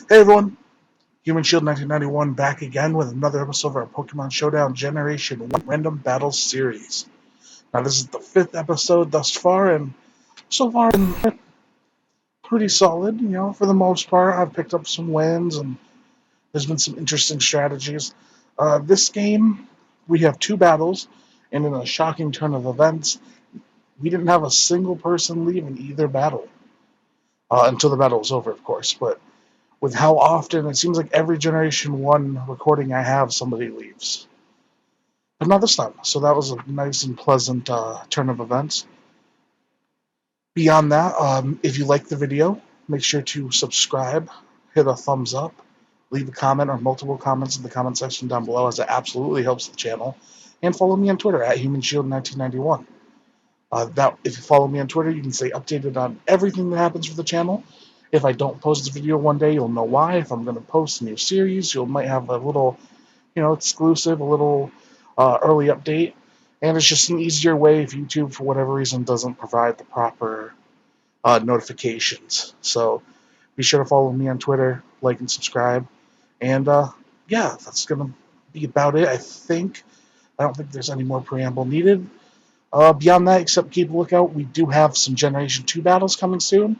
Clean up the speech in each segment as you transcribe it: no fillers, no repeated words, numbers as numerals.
Hey everyone, Human Shield 1991 back again with another episode of our Pokemon Showdown Generation 1 Random Battle Series. Now this is the 5th episode thus far, and so far been pretty solid, for the most part. I've picked up some wins, and there's been some interesting strategies. This game, we have 2 battles, and in a shocking turn of events, we didn't have a single person leave in either battle. Until the battle was over, of course, but with how often it seems like every Generation 1 recording I have, somebody leaves. But not this time. So that was a nice and pleasant turn of events. Beyond that, if you like the video, make sure to subscribe, hit a thumbs up, leave a comment or multiple comments in the comment section down below, as it absolutely helps the channel. And follow me on Twitter at HumanShield1991. If you follow me on Twitter, you can stay updated on everything that happens for the channel. If I don't post this video one day, you'll know why. If I'm going to post a new series, you might have a little, exclusive, a little early update. And it's just an easier way if YouTube, for whatever reason, doesn't provide the proper notifications. So be sure to follow me on Twitter, like and subscribe. And yeah, that's going to be about it, I think. I don't think there's any more preamble needed. Beyond that, except keep a lookout, we do have some Generation 2 battles coming soon.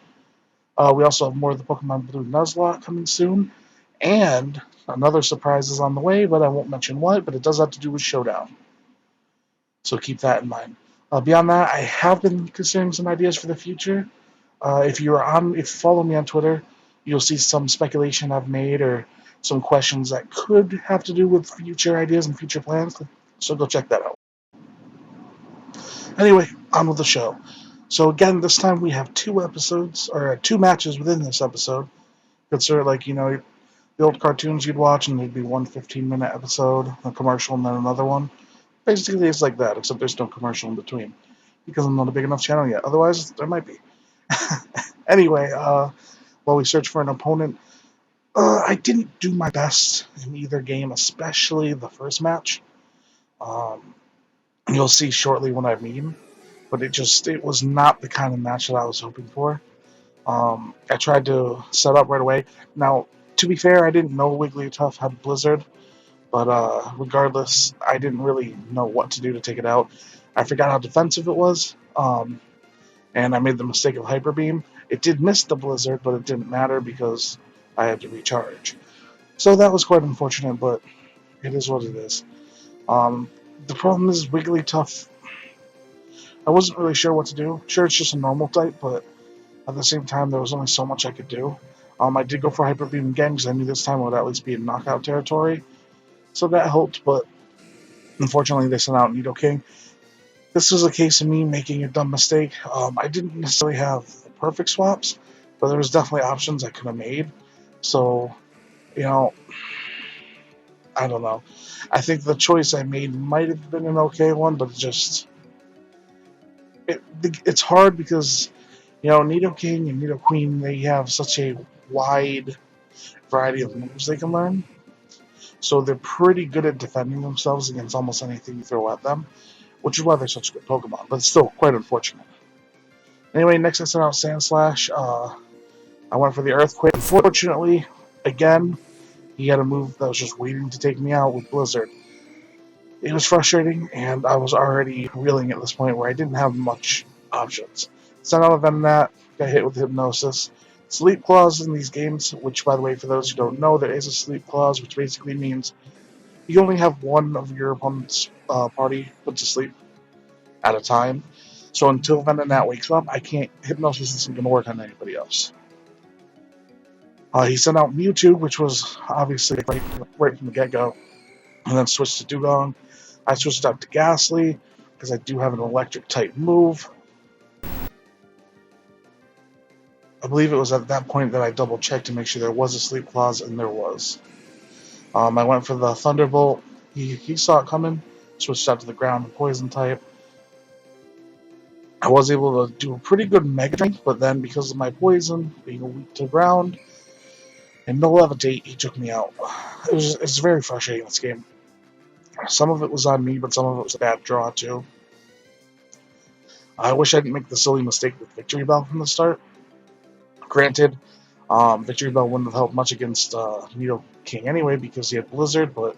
We also have more of the Pokemon Blue Nuzlocke coming soon. And another surprise is on the way, but I won't mention what, but it does have to do with Showdown. So keep that in mind. Beyond that, I have been considering some ideas for the future. If you follow me on Twitter, you'll see some speculation I've made or some questions that could have to do with future ideas and future plans. So go check that out. Anyway, on with the show. So again, this time we have 2 episodes, or 2 matches within this episode. Consider the old cartoons you'd watch, and there'd be one 15-minute episode, a commercial, and then another one. Basically, it's like that, except there's no commercial in between, because I'm not a big enough channel yet. Otherwise, there might be. Anyway, while we search for an opponent, I didn't do my best in either game, especially the first match. You'll see shortly what I mean, but it was not the kind of match that I was hoping for. I tried to set up right away. Now, to be fair, I didn't know Wigglytuff had Blizzard, but regardless, I didn't really know what to do to take it out. I forgot how defensive it was, and I made the mistake of Hyper Beam. It did miss the Blizzard, but it didn't matter because I had to recharge. So that was quite unfortunate, but it is what it is. The problem is Wigglytuff, I wasn't really sure what to do. Sure, it's just a normal type, but at the same time, there was only so much I could do. I did go for Hyper Beam again because I knew this time it would at least be in knockout territory. So that helped, but unfortunately they sent out Nidoking. This was a case of me making a dumb mistake. I didn't necessarily have the perfect swaps, but there was definitely options I could have made. So, I don't know. I think the choice I made might have been an okay one, but it's hard because Nidoking and Nidoqueen, they have such a wide variety of moves they can learn. So they're pretty good at defending themselves against almost anything you throw at them, which is why they're such good Pokemon, but it's still quite unfortunate. Anyway, next I sent out Sandslash. I went for the Earthquake. Unfortunately, again, he had a move that was just waiting to take me out with Blizzard. It was frustrating, and I was already reeling at this point where I didn't have much options. Sent out a Venonat, got hit with Hypnosis. Sleep Clause in these games, which, by the way, for those who don't know, there is a Sleep Clause, which basically means you only have one of your opponent's party put to sleep at a time. So until Venonat wakes up, Hypnosis isn't going to work on anybody else. He sent out Mewtwo, which was obviously right from the get-go, and then switched to Dugong. I switched out to Ghastly, because I do have an electric-type move. I believe it was at that point that I double-checked to make sure there was a Sleep Clause, and there was. I went for the Thunderbolt. He saw it coming, switched out to the Ground and Poison-type. I was able to do a pretty good Mega Drain, but then because of my Poison, being weak to ground, and no Levitate, he took me out. It's very frustrating, this game. Some of it was on me, but some of it was a bad draw, too. I wish I didn't make the silly mistake with Victory Bell from the start. Granted, Victory Bell wouldn't have helped much against Needle King anyway because he had Blizzard, but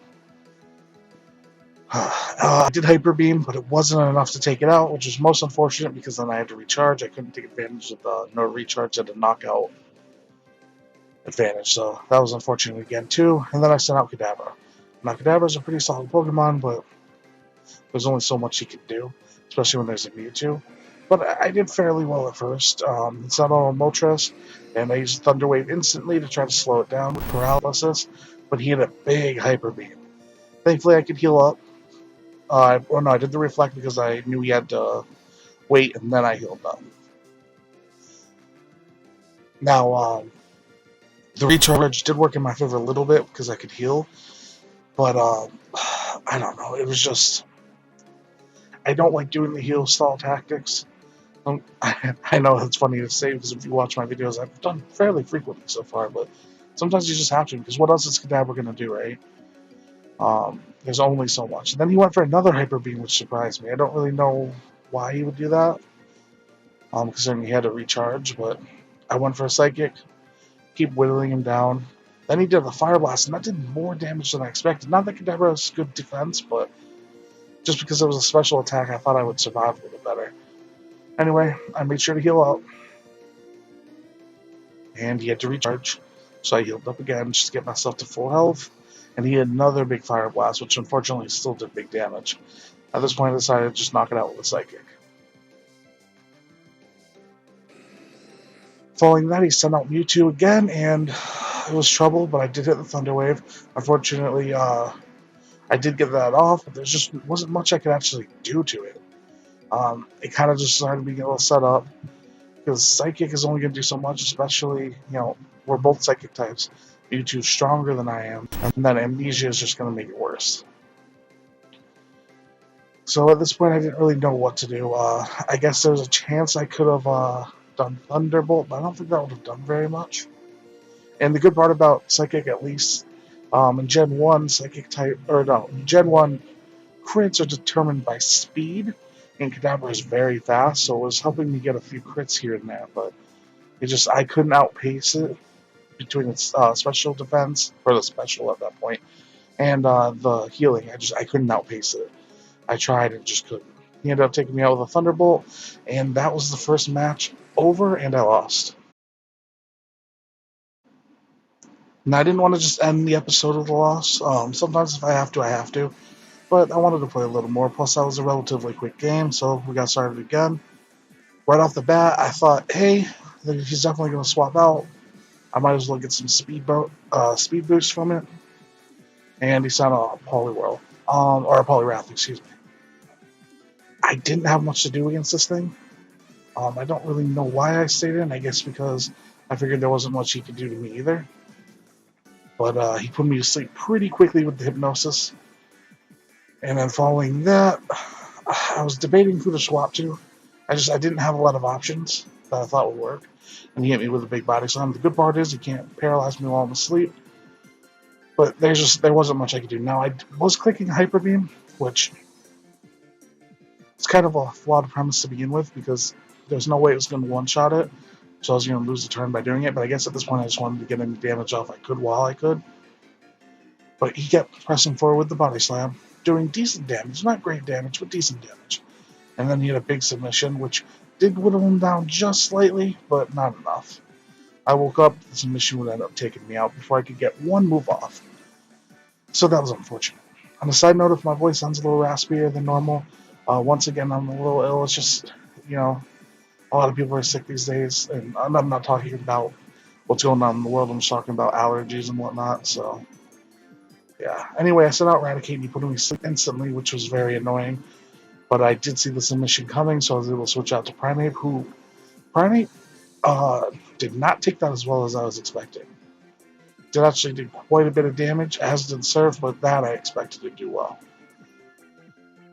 I did Hyper Beam, but it wasn't enough to take it out, which is most unfortunate because then I had to recharge. I couldn't take advantage of the no recharge at a knockout advantage, so that was unfortunate again too. And then I sent out Kadabra. Now Kadabra is a pretty solid Pokemon, but there's only so much he can do, especially when there's a Mewtwo. But I did fairly well at first. It's not all Moltres, and I used Thunder Wave instantly to try to slow it down with paralysis, but he had a big Hyper Beam. Thankfully, I could heal up. No, I did the Reflect because I knew he had to wait, and then I healed up. Now, the recharge did work in my favor a little bit because I could heal, but I don't know. It was just I don't like doing the heal stall tactics. I know it's funny to say because if you watch my videos, I've done fairly frequently so far, but sometimes you just have to because what else is Kadabra going to do, right? There's only so much. And then he went for another Hyper Beam, which surprised me. I don't really know why he would do that, considering he had to recharge, but I went for a Psychic, keep whittling him down. Then he did the Fire Blast, and that did more damage than I expected. Not that Kadabra has good defense, but just because it was a special attack, I thought I would survive a little better. Anyway, I made sure to heal up, and he had to recharge, so I healed up again just to get myself to full health, and he had another big Fire Blast, which unfortunately still did big damage. At this point, I decided to just knock it out with a Psychic. Following that, he sent out Mewtwo again, and it was trouble, but I did hit the Thunder Wave. Unfortunately, I did get that off, but there just wasn't much I could actually do to it. It kind of just started being a little set up, because Psychic is only going to do so much, especially, we're both Psychic types. Mewtwo's stronger than I am, and then Amnesia is just going to make it worse. So at this point, I didn't really know what to do. I guess there was a chance I could have done Thunderbolt, but I don't think that would have done very much. And the good part about Psychic, at least, in Gen 1, Gen 1 crits are determined by speed, and Kadabra is very fast, so it was helping me get a few crits here and there, but I couldn't outpace it between its special defense, or the special at that point, and the healing. I couldn't outpace it. I tried and just couldn't. He ended up taking me out with a Thunderbolt, and that was the first match over, and I lost. And I didn't want to just end the episode with a loss. Sometimes if I have to, I have to. But I wanted to play a little more. Plus, that was a relatively quick game, so we got started again. Right off the bat, I thought, hey, he's definitely going to swap out. I might as well get some speed boost from it. And he sent a Poliwhirl. Or a Poliwrath, excuse me. I didn't have much to do against this thing. I don't really know why I stayed in. I guess because I figured there wasn't much he could do to me either. But he put me to sleep pretty quickly with the Hypnosis. And then following that, I was debating who to swap to. I didn't have a lot of options that I thought would work. And he hit me with a big body slam. The good part is he can't paralyze me while I'm asleep. But there wasn't much I could do. Now, I was clicking Hyper Beam, which it's kind of a flawed premise to begin with because there's no way it was going to one-shot it. So I was going to lose the turn by doing it. But I guess at this point I just wanted to get any damage off I could while I could. But he kept pressing forward with the body slam, doing decent damage. Not great damage, but decent damage. And then he had a big submission, which did whittle him down just slightly, but not enough. I woke up, the submission would end up taking me out before I could get one move off. So that was unfortunate. On a side note, if my voice sounds a little raspier than normal, once again, I'm a little ill. It's just, a lot of people are sick these days, and I'm not talking about what's going on in the world. I'm just talking about allergies and whatnot, so yeah. Anyway, I sent out Eradicate, and he put me to sleep instantly, which was very annoying. But I did see the submission coming, so I was able to switch out to Primate, who did not take that as well as I was expecting. Did actually do quite a bit of damage, as did Surf, but that I expected to do well.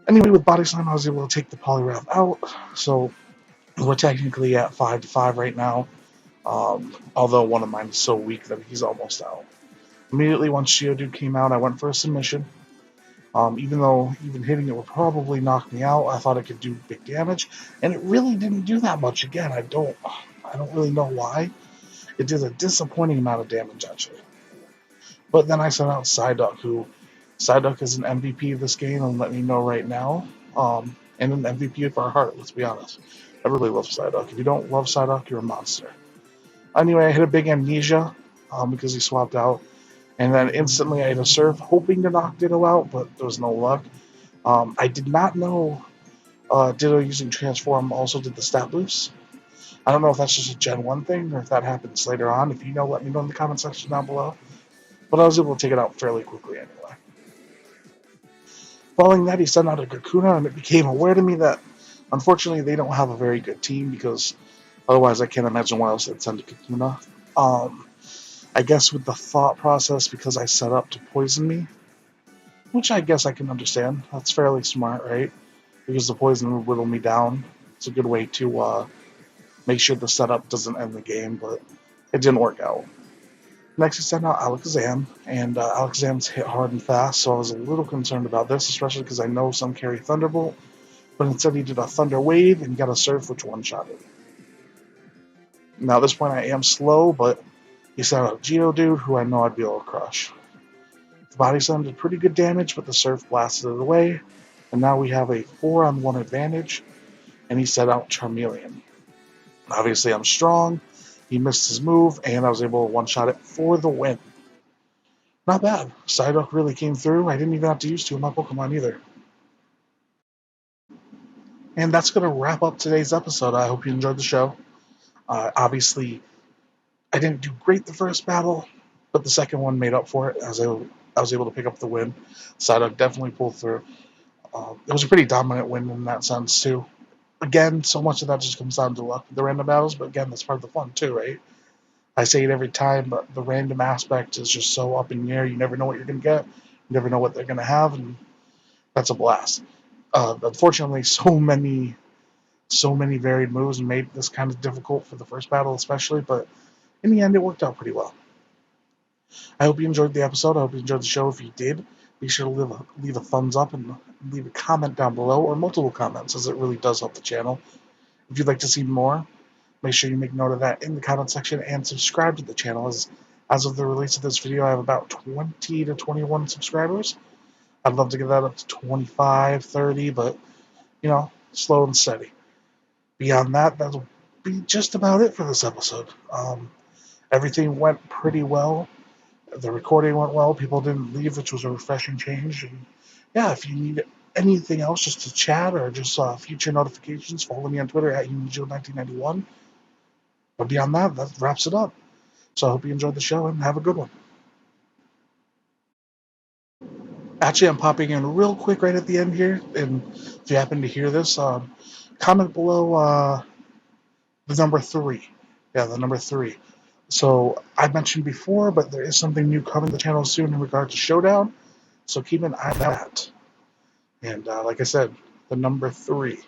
Anyway, with Body Slam, I was able to take the Poliwrath out, so we're technically at 5-5 right now, although one of mine is so weak that he's almost out. Immediately once Geodude came out, I went for a submission. Even though even hitting it would probably knock me out, I thought it could do big damage, and it really didn't do that much. Again, I don't really know why. It did a disappointing amount of damage, actually. But then I sent out Psyduck, who Psyduck is an MVP of this game, and let me know right now. And an MVP of our heart, let's be honest. I really love Psyduck. If you don't love Psyduck, you're a monster. Anyway, I hit a big amnesia because he swapped out. And then instantly I hit a surf, hoping to knock Ditto out, but there was no luck. I did not know Ditto using Transform also did the stat boost. I don't know if that's just a Gen 1 thing or if that happens later on. If you know, let me know in the comment section down below. But I was able to take it out fairly quickly anyway. Following that, he sent out a Kakuna, and it became aware to me that unfortunately they don't have a very good team because otherwise I can't imagine why else they'd send a Kakuna. I guess with the thought process because I set up to poison me, which I guess I can understand. That's fairly smart, right? Because the poison would whittle me down. It's a good way to make sure the setup doesn't end the game, but it didn't work out. Next, he sent out Alakazam, and Alakazam's hit hard and fast, so I was a little concerned about this, especially because I know some carry Thunderbolt, but instead he did a Thunder Wave and got a Surf, which one-shotted. Now, at this point, I am slow, but he sent out a Geodude, who I know I'd be able to crush. The Body Slam did pretty good damage, but the Surf blasted it away, and now we have a 4-on-1 advantage, and he sent out Charmeleon. Obviously, I'm strong. He missed his move, and I was able to one-shot it for the win. Not bad. Psyduck really came through. I didn't even have to use two of my Pokemon either. And that's going to wrap up today's episode. I hope you enjoyed the show. Obviously, I didn't do great the first battle, but the second one made up for it as I was able to pick up the win. Psyduck definitely pulled through. It was a pretty dominant win in that sense, too. Again, so much of that just comes down to luck with the random battles, but again, that's part of the fun, too, right? I say it every time, but the random aspect is just so up in the air. You never know what you're going to get. You never know what they're going to have, and that's a blast. Unfortunately, so many varied moves made this kind of difficult for the first battle, especially. But in the end, it worked out pretty well. I hope you enjoyed the episode. I hope you enjoyed the show. If you did, be sure to leave a thumbs up and leave a comment down below, or multiple comments, as it really does help the channel. If you'd like to see more, make sure you make note of that in the comment section and subscribe to the channel. As of the release of this video, I have about 20 to 21 subscribers. I'd love to get that up to 25, 30, but, slow and steady. Beyond that, that'll be just about it for this episode. Everything went pretty well. The recording went well. People didn't leave, which was a refreshing change. And yeah, if you need anything else just to chat or just future notifications, follow me on Twitter at UniJo1991. But beyond that, that wraps it up. So I hope you enjoyed the show and have a good one. Actually, I'm popping in real quick right at the end here, and if you happen to hear this, comment below the number 3. Yeah, the number 3. So I mentioned before, but there is something new coming to the channel soon in regard to Showdown, so keep an eye on that. And like I said, the number 3.